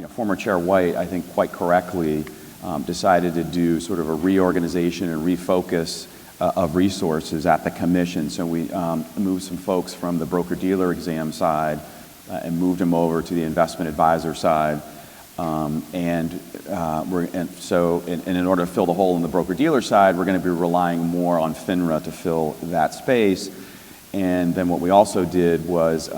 Former Chair White, I think quite correctly, decided to do sort of a reorganization and refocus of resources at the commission. So we moved some folks from the broker-dealer exam side and moved them over to the investment advisor side. So in order to fill the hole in the broker-dealer side, we're going to be relying more on FINRA to fill that space. And then what we also did was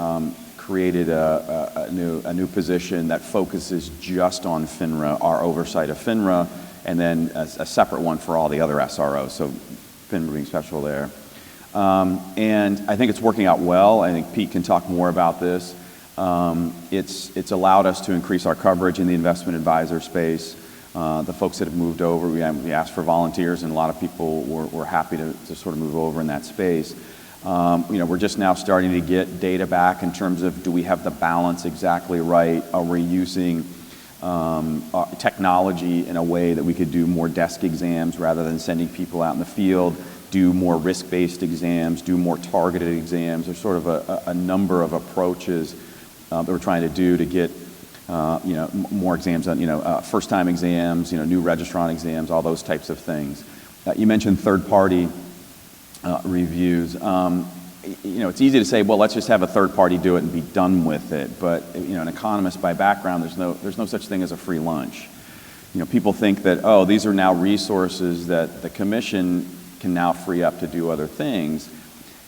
created a new position that focuses just on FINRA, our oversight of FINRA, and then a separate one for all the other SROs, so FINRA being special there. And I think it's working out well. I think Pete can talk more about this. It's allowed us to increase our coverage in the investment advisor space. The folks that have moved over, we asked for volunteers, and a lot of people were happy to sort of move over in that space. We're just now starting to get data back in terms of, do we have the balance exactly right? Are we using technology in a way that we could do more desk exams rather than sending people out in the field, do more risk-based exams, do more targeted exams? There's sort of a number of approaches that we're trying to do to get more exams on, first-time exams, new registrant exams, all those types of things. You mentioned third-party reviews. It's easy to say, well, let's just have a third party do it and be done with it. But an economist by background, there's no such thing as a free lunch. People think that, oh, these are now resources that the commission can now free up to do other things.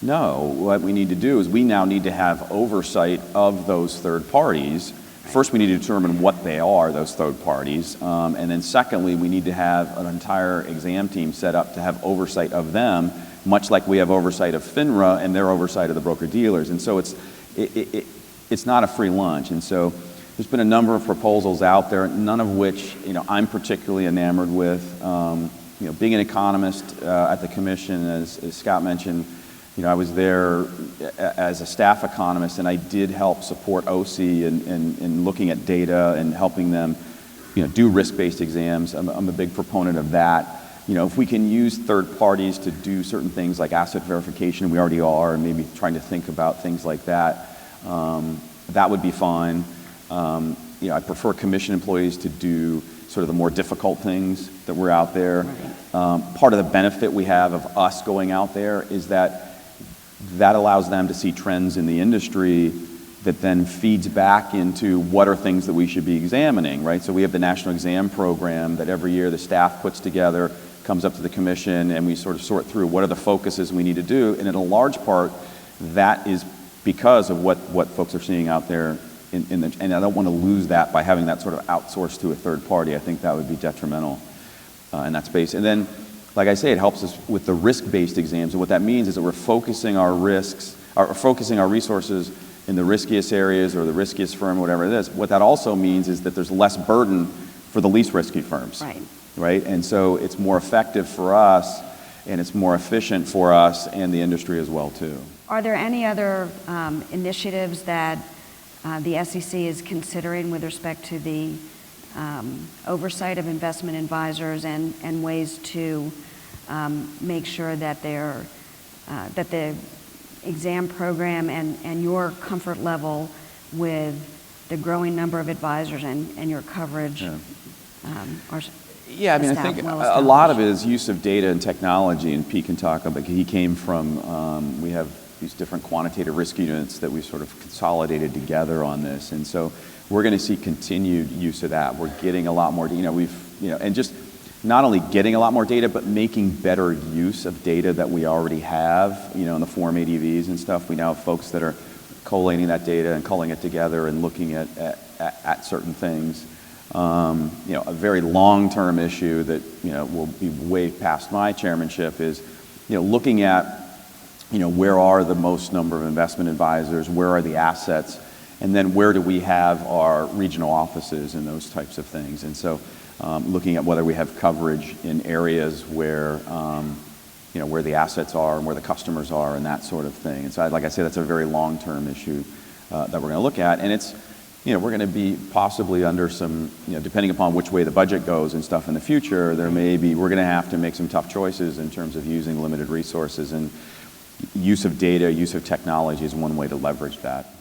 No, what we need to do is we now need to have oversight of those third parties. First, we need to determine what they are, those third parties. And then secondly, we need to have an entire exam team set up to have oversight of them, much like we have oversight of FINRA and their oversight of the broker-dealers. And so it's not a free lunch. And so there's been a number of proposals out there, none of which I'm particularly enamored with. Being an economist at the commission, as Scott mentioned, I was there as a staff economist, and I did help support OC in looking at data and helping them do risk-based exams. I'm a big proponent of that. If we can use third parties to do certain things like asset verification, we already are, and maybe trying to think about things like that, that would be fine. I prefer commission employees to do sort of the more difficult things that we're out there. Right. Part of the benefit we have of us going out there is that allows them to see trends in the industry that then feeds back into what are things that we should be examining, right? So we have the National Exam Program that every year the staff puts together, comes up to the commission, and we sort of sort through what are the focuses we need to do. And in a large part, that is because of what folks are seeing out there. And I don't want to lose that by having that sort of outsourced to a third party. I think that would be detrimental in that space. And then, like I say, it helps us with the risk-based exams. And what that means is that we're focusing our resources in the riskiest areas or the riskiest firm, whatever it is. What that also means is that there's less burden for the least risky firms. Right? And so it's more effective for us, and it's more efficient for us and the industry as well, too. Are there any other initiatives that the SEC is considering with respect to the oversight of investment advisors and ways to make sure that that the exam program and your comfort level with the growing number of advisors and your coverage are I think a lot of it is use of data and technology, and Pete can talk about. He came from, we have these different quantitative risk units that we sort of consolidated together on this, and so we're going to see continued use of that. We're getting a lot more, and just not only getting a lot more data, but making better use of data that we already have, in the Form ADVs and stuff. We now have folks that are collating that data and culling it together and looking at certain things. A very long-term issue that will be way past my chairmanship is looking at where are the most number of investment advisors, where are the assets, and then where do we have our regional offices and those types of things. And so looking at whether we have coverage in areas where where the assets are and where the customers are and that sort of thing. And so like I say, that's a very long-term issue that we're going to look at, and it's we're going to be possibly under some, depending upon which way the budget goes and stuff in the future, we're going to have to make some tough choices in terms of using limited resources, and use of data, use of technology is one way to leverage that.